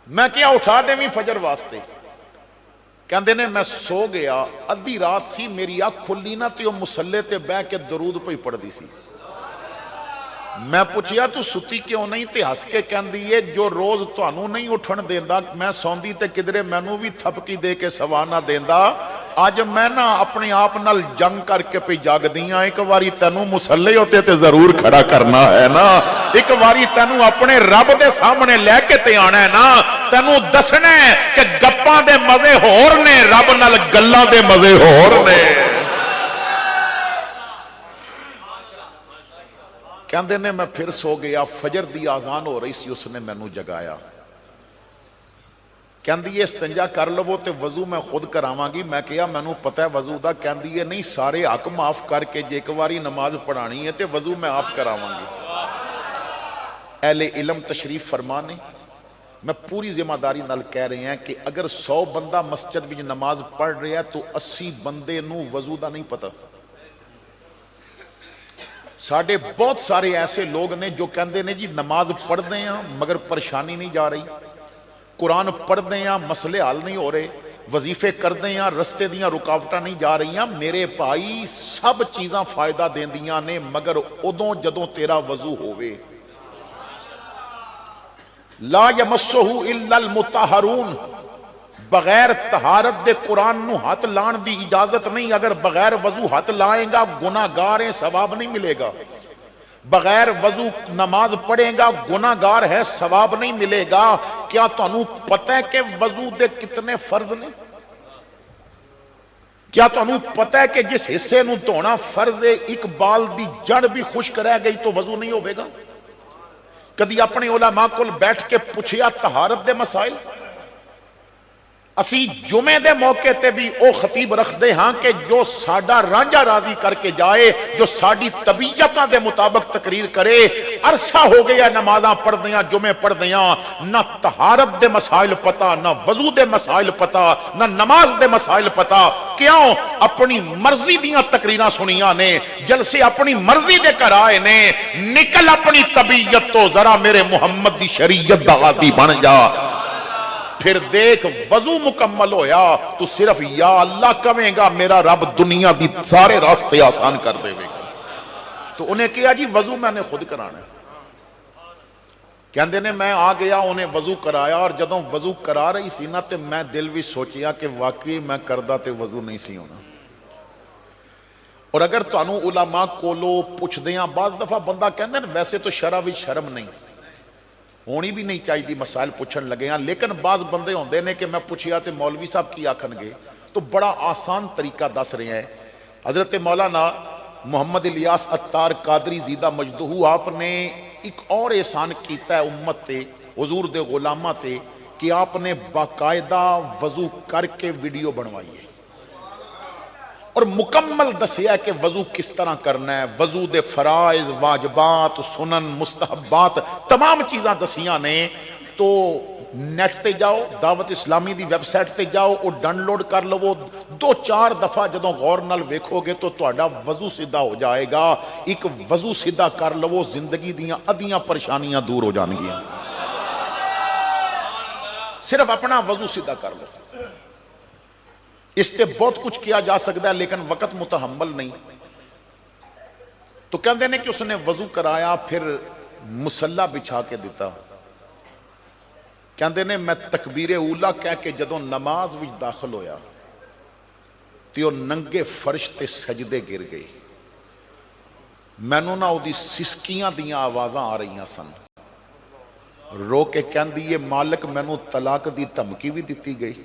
میں کیا اٹھا دیویں فجر واسطے؟ کہندے نے میں سو گیا، ادھی رات سی، میری اکھ کھلی نہ تے مسلے تے بہ کے درود پہ پڑھ دی سی۔ میں پوچھیا تو ستی کیوں نہیں؟ تے ہس کے کہندی ہے جو روز تانوں نہیں اٹھن دیندا، میں سوندی تے کدرے مینوں بھی تھپکی دے کے سوا نہ دیندا، اج میں نہ اپنے آپ نال جنگ کر کے پہ جاگ دیاں، ایک واری تینوں مسلے ہوتے تے ضرور کھڑا کرنا ہے نا، ایک واری تینوں اپنے رب دے سامنے لے کے تے آنا ہے نا، تینوں دسنا ہے کہ گپاں دے مزے ہور نے، رب نال گلاں دے مزے ہور نے۔ کہندے نے میں پھر سو گیا، فجر دی آزان ہو رہی سی، اس نے مینوں جگایا، کہندی ہے استنجا کر لو تے وضو میں خود کراواں گی۔ میں کہیا مینوں پتہ ہے وضو دا؟ کہندی ہے نہیں، سارے حق معاف کر کے جے ایک واری نماز پڑھانی ہے تے وضو میں آپ کراواں گی۔ اہل علم تشریف فرمانے، میں پوری ذمہ داری نال کہہ رہے ہیں کہ اگر 100 بندہ مسجد وچ نماز پڑھ رہے ہیں تو 80 بندے نوں وضو دا نہیں پتہ۔ ساڑھے بہت سارے ایسے لوگ نے جو کہندے نے جی نماز پڑھ دیں ہیں مگر پریشانی نہیں جا رہی، قرآن پڑھ دیں ہیں مسئلے حل نہیں ہو رہے، وظیفے کر دیں ہیں رستے دیاں رکاوٹاں نہیں جا رہی ہیں۔ میرے بھائی سب چیزاں فائدہ دین دیاں نے مگر ادوں جدوں تیرا وضو ہوئے۔ لا یمسہ الا المطہرون، بغیر طہارت دے قرآن نو ہاتھ لان دی اجازت نہیں۔ اگر بغیر وضو ہاتھ لائیں گا گناہگار ہے، ثواب نہیں ملے گا۔ بغیر وضو نماز پڑھیں گا گناہگار ہے، ثواب نہیں ملے گا۔ کیا تانوں پتہ ہے کہ وضو دے کتنے فرض نے؟ کیا تانوں پتہ ہے کہ جس حصے نو دھونا فرض ہے، ایک بال دی جڑ بھی خشک رہ گئی تو وضو نہیں ہوئے گا؟ کدی اپنے علماء کول بیٹھ کے پوچھیا طہارت دے مسائل؟ اسی جمعے دے موقع تے بھی او خطیب رکھ دے ہاں کہ جو ساڈا رانجا راضی کر کے جائے، جو ساڈی طبیعتاں دے مطابق تقریر کرے۔ عرصہ ہو گیا نمازاں پڑھ دیاں، جمعے پڑھ دیاں، نہ طہارت دے مسائل پتا، نہ وضو دے مسائل پتا، نہ نماز دے مسائل پتا۔ کیوں؟ اپنی مرضی دیاں تقریراں سنیاں نے، جلسے اپنی مرضی دے کرائے نے۔ نکل اپنی طبیعت تو ذرا میرے محمد دی شریعت دا عادی بن جا، پھر دیکھ وضو مکمل ہویا تو صرف یا اللہ کہیں گا، میرا رب دنیا دی سارے راستے آسان کر دے گا۔ تو انہیں کہا جی وضو میں نے خود کرانا ہے۔ کہندے نے میں آ گیا، انہیں وضو کرایا، اور جدوں وضو کرا رہی سی نا تے میں دل بھی سوچیا کہ واقعی میں کردہ تے وضو نہیں سی ہونا۔ اور اگر تانوں علماء کولو پوچھ دیاں، بعض دفعہ بندہ کہندے ہیں ویسے تو شرع وچ شرم نہیں ہونی بھی نہیں چاہیے، مسائل پوچھن لگے ہیں، لیکن بعض بندے ہوندے نے کہ میں پوچھیا تے مولوی صاحب کی آکھن گے، تو بڑا آسان طریقہ دس رہے ہیں۔ حضرت مولانا محمد الیاس عطار قادری زیدہ مجدہ، آپ نے ایک اور احسان کیتا ہے امت تے، حضور دے غلامہ تے، کہ آپ نے باقاعدہ وضو کر کے ویڈیو بنوائی ہے اور مکمل دسیا کہ وضو کس طرح کرنا ہے، وضو دے فرائض، واجبات، سنن، مستحبات، تمام چیزاں دسیاں نے۔ تو نیٹ تے جاؤ، دعوت اسلامی دی ویب سائٹ تے جاؤ، اور ڈاؤن لوڈ کر لو، 2-4 دفعہ جدوں غور نال ویکھو گے تو تہاڈا وضو سیدھا ہو جائے گا۔ ایک وضو سیدھا کر لو، زندگی دیاں ادھیاں پریشانیاں دور ہو جان گیاں۔ صرف اپنا وضو سیدھا کر لو۔ اس تے بہت کچھ کیا جا سکتا ہے لیکن وقت متحمل نہیں۔ تو کہندے نے کہ اس نے وضو کرایا، پھر مصلی بچھا کے دیتا۔ کہندے نے میں تکبیر اولا کہہ کے جدوں نماز وچ داخل ہویا تے او ننگے فرش تے سجدے گر گئی۔ مینوں نہ او دی سسکیاں دیاں آوازاں آ رہیاں سن۔ رو کے کہندی ہے مالک مینوں طلاق دی دھمکی بھی دتی گئی،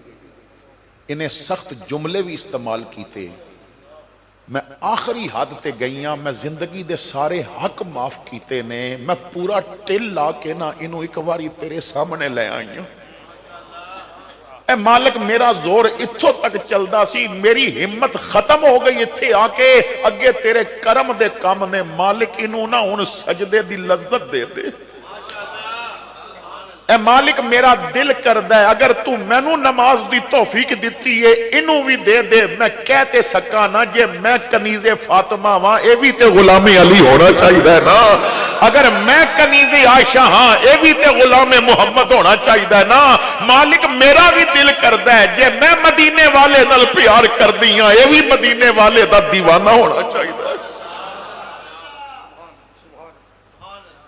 انہیں سخت جملے بھی استعمال کیتے، میں آخری حد تے گئیاں، میں زندگی دے سارے حق معاف کیتے نے، میں پورا ٹل لا کے نہ انہوں ایک واری تیرے سامنے لے آئی ہوں۔ اے مالک میرا زور اتھوں تک چلدا سی، میری ہمت ختم ہو گئی اتھے آ کے، اگے تیرے کرم دے کام نے، مالک انہوں نہ ان سجدے دی لذت دے دے۔ اے مالک میرا دل کردا ہے اگر تو مینوں نماز دی توفیق دتی ہے انہوں بھی دے دے میں کہتے سکا نا جے میں کنیز فاطمہ ہاں اے بھی تے غلام علی ہونا چاہیے نا اگر میں کنیز عائشہ ہاں اے بھی تے غلام محمد ہونا چاہیے نا مالک میرا بھی دل کردا ہے جے میں مدینے والے نال پیار کردی ہاں اے بھی مدینے والے دا دیوانہ ہونا چاہیے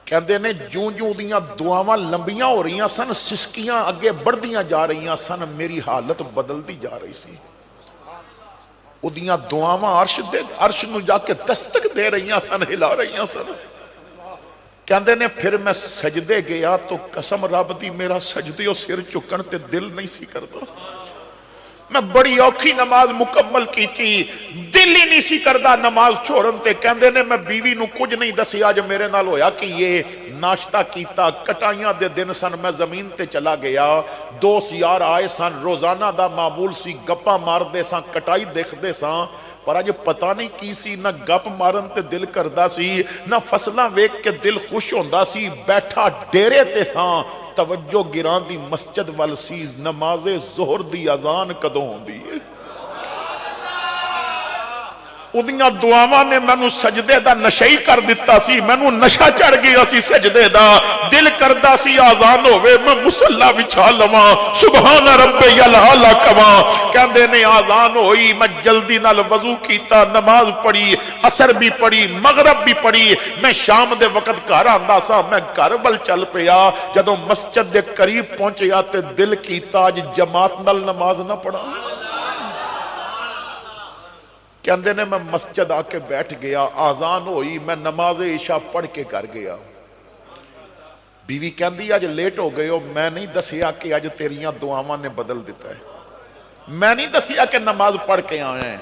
کہندے نے جوں جوں دیاں دعاواں لمبیاں ہو رہی سن سسکیاں اگے بڑھدیاں جا رہی سن میری حالت بدلتی جا رہی سی او دیاں دعاواں عرش نو جا کے دستک دے رہی سن ہلا رہی سن کہندے نے پھر میں سجدے گیا تو قسم رب دی میرا سجدے اور سر چکن تے دل نہیں سی کرتا میں بڑی اوکھی نماز مکمل کی تھی دل ہی نہیں سی کردہ نماز چھوڑن تے کہندے نے میں بیوی نو کچھ نہیں دسی آج میرے نال ہویا کہ یہ ناشتہ کیتا کٹائیاں دے دن سن میں زمین تے چلا گیا دوست یار آئے سن روزانہ دا معمول سی گپا مار دے سن کٹائی دیکھ دے سن پر آج پتہ نہیں کی سی نہ گپ مارن تے دل کردہ سی نہ فصلہ ویک کے دل خوش ہوندہ سی بیٹھا ڈیرے تے سان توجہ گران دی مسجد والسی نماز ظہر دی اذان کدوں ہوندی ہے اُدیاں دعاواں نے مینوں سجدے دا نشئی کر دیتا سی مینوں نشہ چڑھ گیا سی سجدے دا دل کردہ سی آزان ہوئے میں مسلح بچھا لواں سبحان ربی العالی کواں کہندے نے آزان ہوئی میں جلدی نال وضو کیتا نماز پڑھی عصر بھی پڑھی مغرب بھی پڑھی میں شام دے وقت گھر آندا سا میں گھر ول چل پیا جدوں مسجد دے قریب پہنچیا تے دل کیتا اج جماعت نال نماز نہ پڑھا کہندے نے میں مسجد آ کے بیٹھ گیا آزان ہوئی میں نماز عشاء پڑھ کے کر گیا بیوی کہندی آج لیٹ ہو گئے ہو میں نہیں دسیا کہ آج تیریاں دعاواں نے بدل دیتا ہے میں نہیں دسیا کہ نماز پڑھ کے آئے ہیں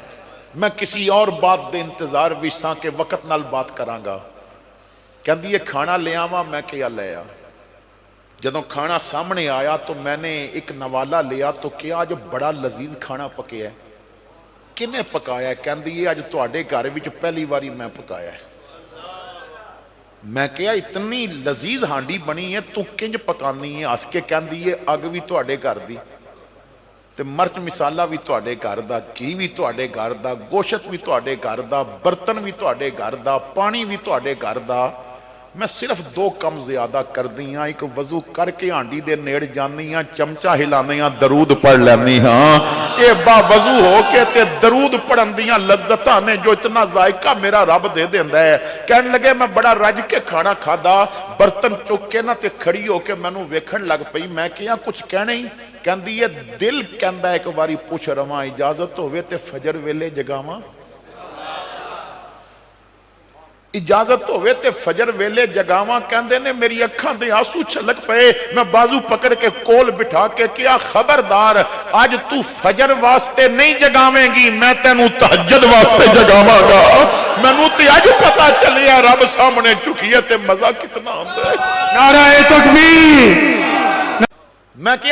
میں کسی اور بات دے انتظار ویساں کے وقت نال بات کرانگا کہندی یہ کھانا لے آواں میں کیا لے آ جدوں کھانا سامنے آیا تو میں نے ایک نوالا لیا تو کیا آج بڑا لذیذ کھانا پکیا ہے کنے پکایا ہے کہندی یہ آج تواڈے گھر وچ پہلی واری میں پکایا ہے میں کہیا اتنی لذیذ ہانڈی بنی ہے تو کنج پکانی ہے ہس کے کہندی ہے اگ بھی تواڈے گھر دی تے مرچ مسالہ بھی تواڈے گھر دا گھی بھی تواڈے گھر دا گوشت بھی تواڈے گھر دا برتن بھی تواڈے گھر دا پانی بھی تواڈے گھر دا میں صرف دو کم زیادہ کر دیاں ایک وضو کر کے ہانڈی دے نیڑ جانیاں چمچہ ہلانیاں درود پڑھ لینی ہاں اے با وضو ہو کے تے درود پڑھن دیاں لذتاں نے جو اتنا ذائقہ میرا رب دے دیندا ہے کہنے لگے میں بڑا رج کے کھانا کھادا برتن چک کے نہ تے کھڑی ہو کے مینوں ویکھن لگ پئی میں کیا کچھ کہنے ہی کہندی ہے دل کہندا ایک باری پوچھ رواں اجازت ہوئے تے فجر ویلے جگاواں اجازت ہوئے تے فجر ویلے جگاواں کہندے نے میری اکھاں دے آنسو چھلک پئے میں بازو پکڑ کے کول بٹھا کے کیا خبردار آج تو فجر واسطے نہیں جگاویں گی میں تینوں تہجد واسطے جگاواں گا مینوں تے اج پتہ چلیا رب سامنے چکیے تے مزہ کتنا ہوندا ہے نعرہ تکبیر میں کیا